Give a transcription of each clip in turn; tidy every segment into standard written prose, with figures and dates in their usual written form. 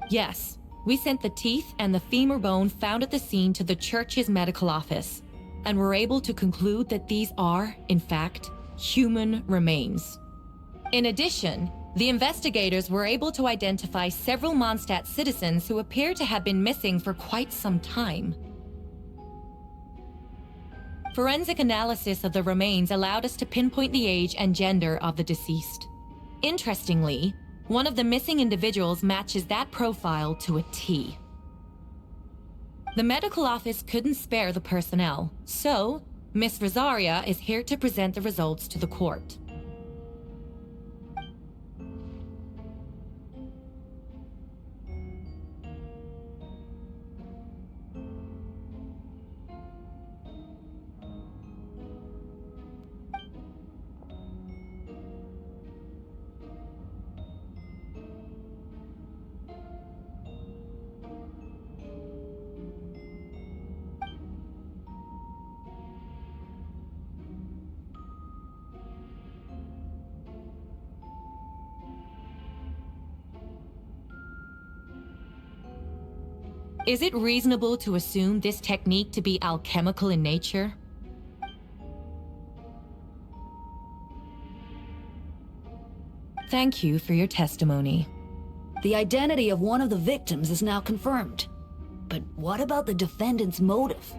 Yes, we sent the teeth and the femur bone found at the scene to the church's medical office, and were able to conclude that these are, in fact, human remains. In addition, the investigators were able to identify several Mondstadt citizens who appear to have been missing for quite some time. Forensic analysis of the remains allowed us to pinpoint the age and gender of the deceased. Interestingly, one of the missing individuals matches that profile to a T. The medical office couldn't spare the personnel, so Miss Rosaria is here to present the results to the court. Is it reasonable to assume this technique to be alchemical in nature? Thank you for your testimony. The identity of one of the victims is now confirmed. But what about the defendant's motive?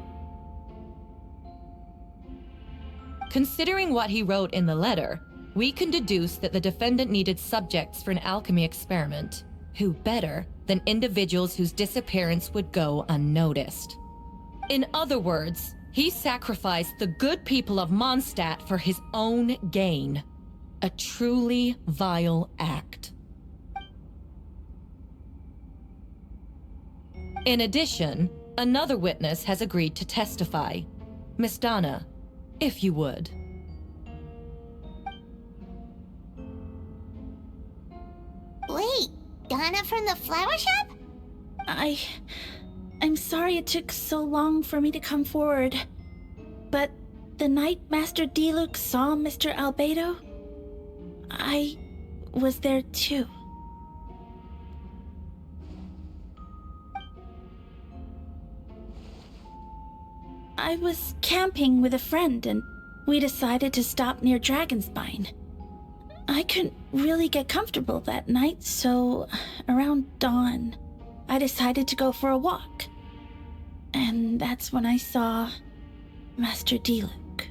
Considering what he wrote in the letter, we can deduce that the defendant needed subjects for an alchemy experiment. Who better than individuals whose disappearance would go unnoticed? In other words, he sacrificed the good people of Mondstadt for his own gain. A truly vile act. In addition, another witness has agreed to testify. Miss Donna, if you would. Wait, Donna from the flower shop? I'm sorry it took so long for me to come forward. But the night Master Diluc saw Mr. Albedo, I was there too. I was camping with a friend and we decided to stop near Dragonspine. I couldn't really get comfortable that night, so around dawn, I decided to go for a walk. And that's when I saw Master Diluc.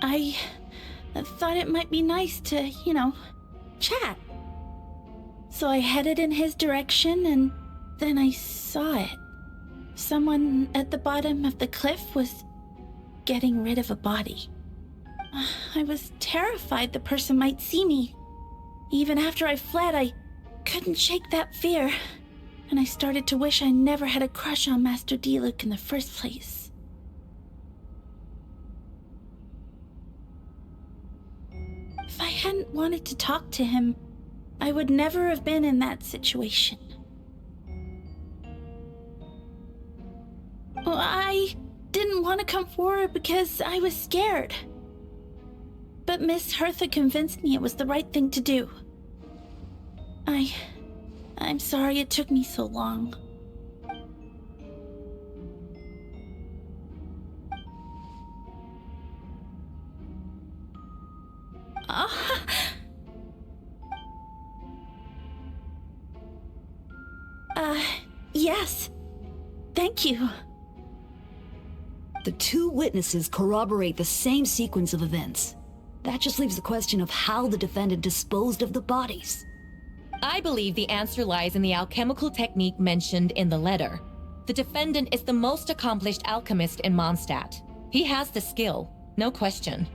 I thought it might be nice to, chat. So I headed in his direction and then I saw it. Someone at the bottom of the cliff was getting rid of a body. I was terrified the person might see me. Even after I fled, I couldn't shake that fear. And I started to wish I never had a crush on Master Diluc in the first place. If I hadn't wanted to talk to him, I would never have been in that situation. Well, I didn't want to come forward because I was scared. But Miss Hertha convinced me it was the right thing to do. I'm sorry it took me so long. Yes. Thank you. The two witnesses corroborate the same sequence of events. That just leaves the question of how the defendant disposed of the bodies. I believe the answer lies in the alchemical technique mentioned in the letter. The defendant is the most accomplished alchemist in Mondstadt. He has the skill, no question.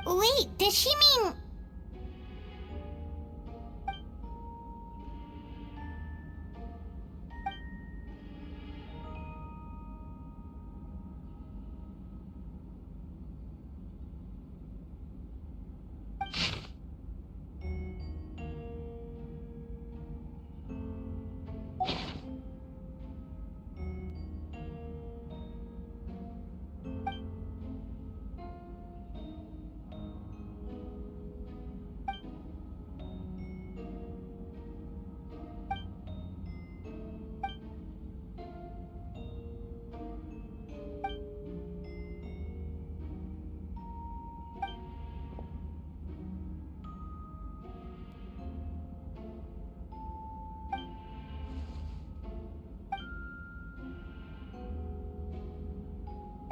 Wait, does she mean...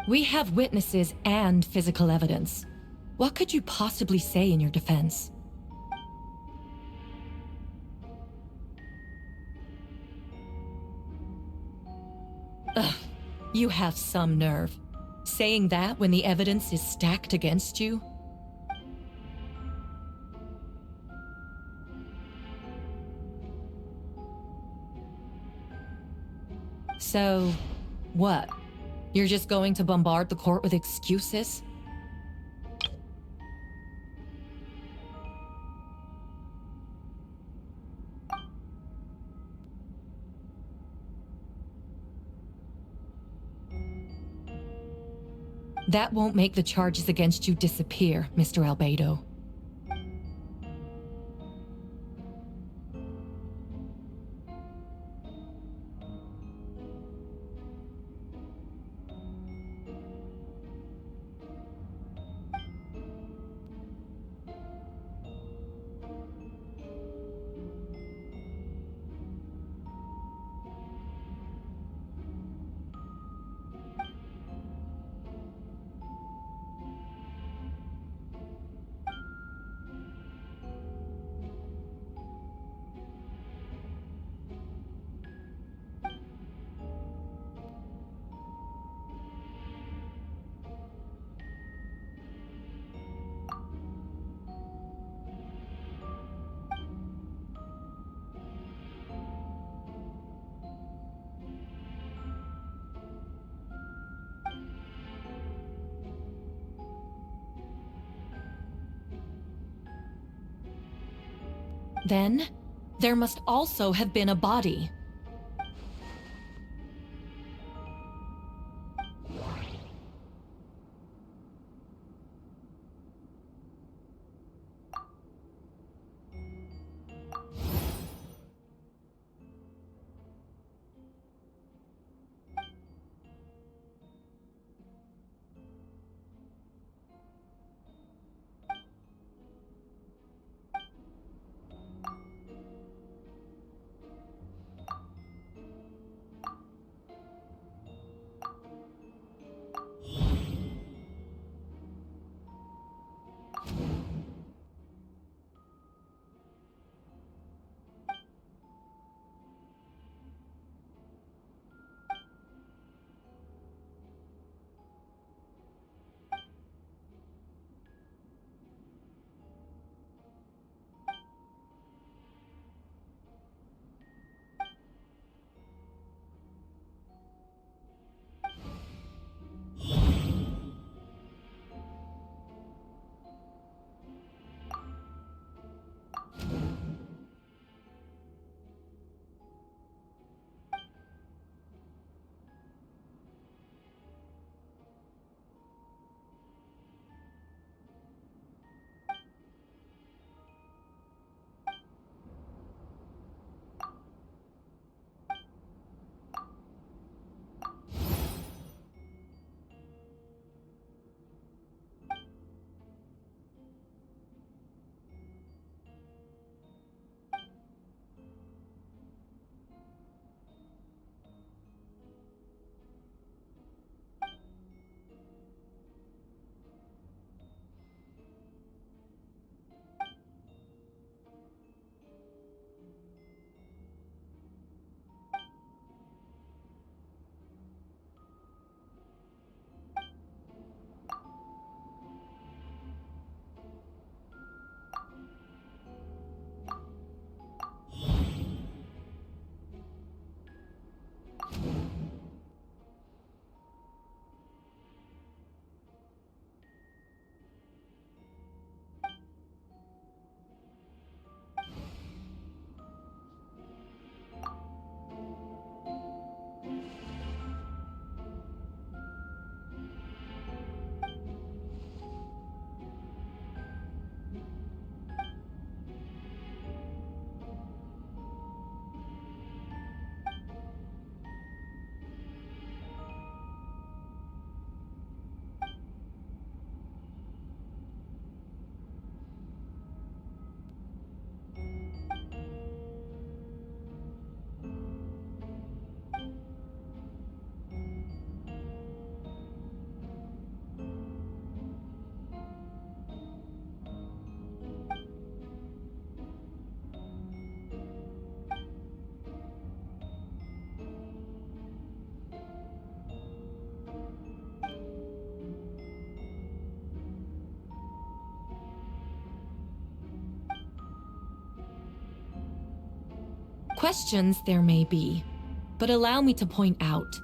We have witnesses and physical evidence. What could you possibly say in your defense? Ugh, you have some nerve. Saying that when the evidence is stacked against you? So, what? You're just going to bombard the court with excuses? That won't make the charges against you disappear, Mr. Albedo. Then, there must also have been a body. Questions there may be, but allow me to point out,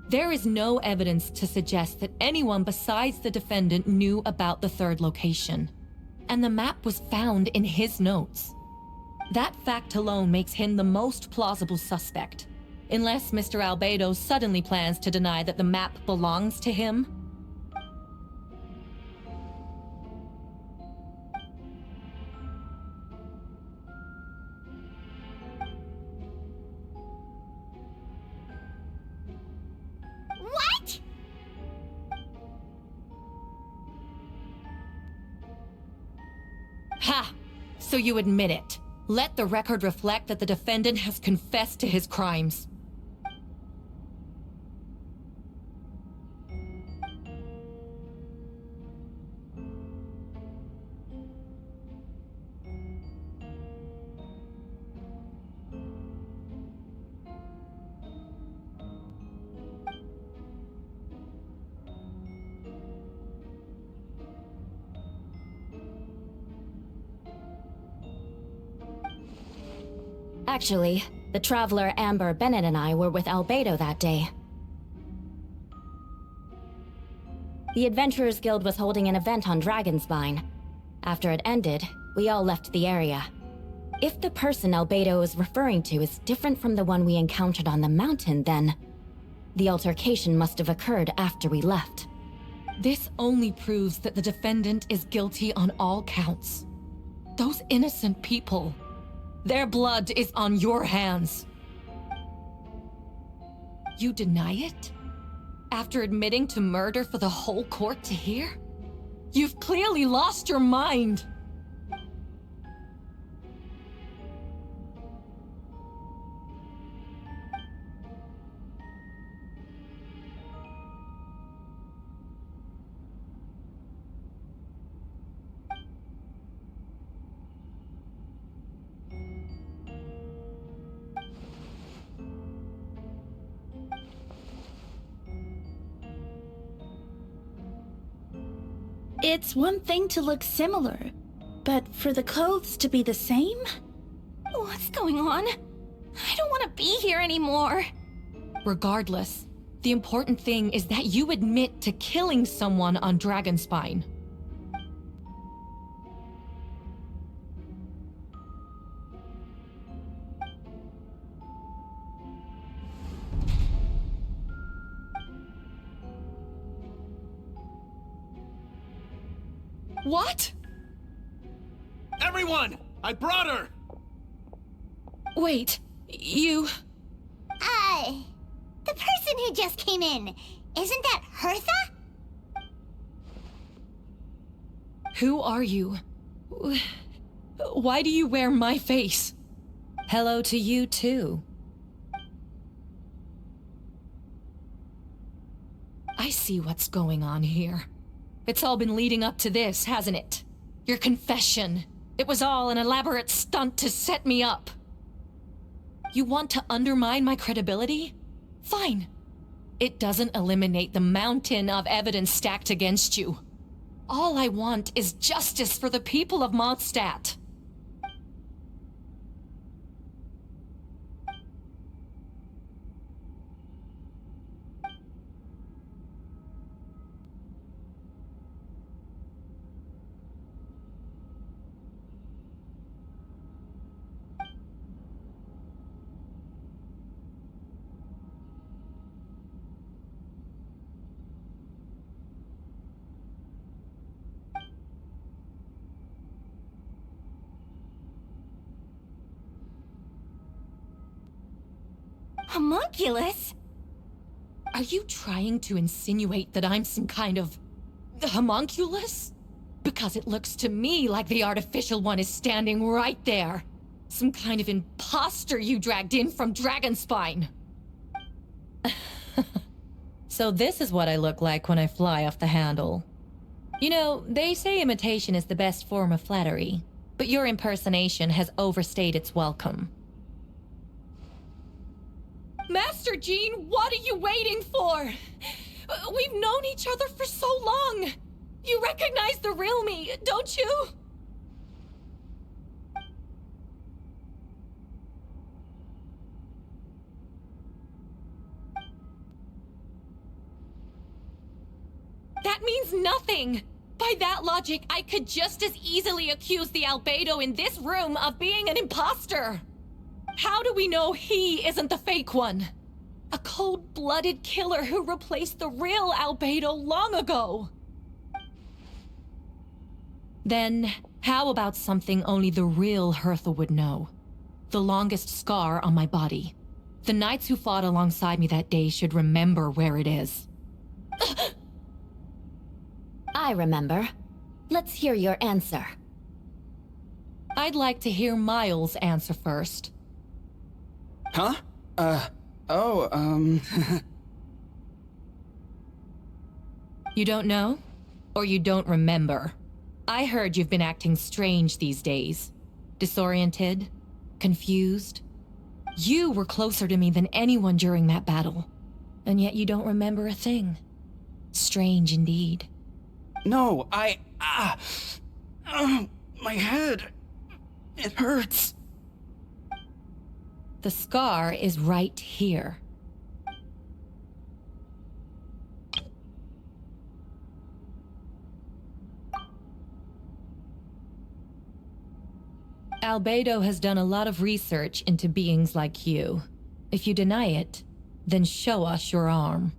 there is no evidence to suggest that anyone besides the defendant knew about the third location, and the map was found in his notes. That fact alone makes him the most plausible suspect, unless Mr. Albedo suddenly plans to deny that the map belongs to him. What? Ha! So you admit it. Let the record reflect that the defendant has confessed to his crimes. Actually, the traveler Amber, Bennett, and I were with Albedo that day. The Adventurers Guild was holding an event on Dragonspine. After it ended, we all left the area. If the person Albedo is referring to is different from the one we encountered on the mountain, then the altercation must have occurred after we left. This only proves that the defendant is guilty on all counts. Those innocent people, their blood is on your hands. You deny it? After admitting to murder for the whole court to hear? You've clearly lost your mind! It's one thing to look similar, but for the clothes to be the same? What's going on? I don't want to be here anymore. Regardless, the important thing is that you admit to killing someone on Dragonspine. What? Everyone! I brought her! Wait, you... The person who just came in, isn't that Hertha? Who are you? Why do you wear my face? Hello to you, too. I see what's going on here. It's all been leading up to this, hasn't it? Your confession. It was all an elaborate stunt to set me up. You want to undermine my credibility? Fine. It doesn't eliminate the mountain of evidence stacked against you. All I want is justice for the people of Mondstadt. Homunculus? Are you trying to insinuate that I'm some kind of... homunculus? Because it looks to me like the artificial one is standing right there. Some kind of imposter you dragged in from Dragonspine. So this is what I look like when I fly off the handle. You know, they say imitation is the best form of flattery, but your impersonation has overstayed its welcome. Master Jean, what are you waiting for? We've known each other for so long. You recognize the real me, don't you? That means nothing! By that logic, I could just as easily accuse the Albedo in this room of being an imposter! How do we know he isn't the fake one? A cold-blooded killer who replaced the real Albedo long ago! Then, how about something only the real Hertha would know? The longest scar on my body. The knights who fought alongside me that day should remember where it is. I remember. Let's hear your answer. I'd like to hear Miles' answer first. Huh? You don't know? Or you don't remember? I heard you've been acting strange these days. Disoriented? Confused? You were closer to me than anyone during that battle. And yet you don't remember a thing. Strange indeed. No, my head. It hurts. The scar is right here. Albedo has done a lot of research into beings like you. If you deny it, then show us your arm.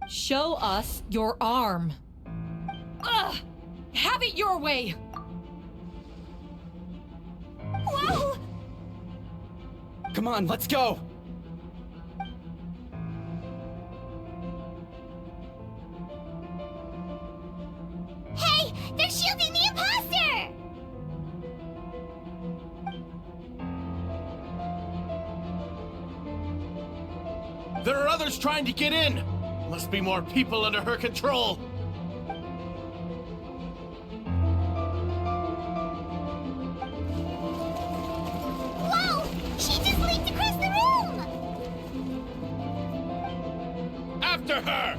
Show us your arm. Ugh! Have it your way! Whoa! Come on, let's go! Hey! They're shielding the imposter! There are others trying to get in! Must be more people under her control! Whoa! She just leaped across the room! After her!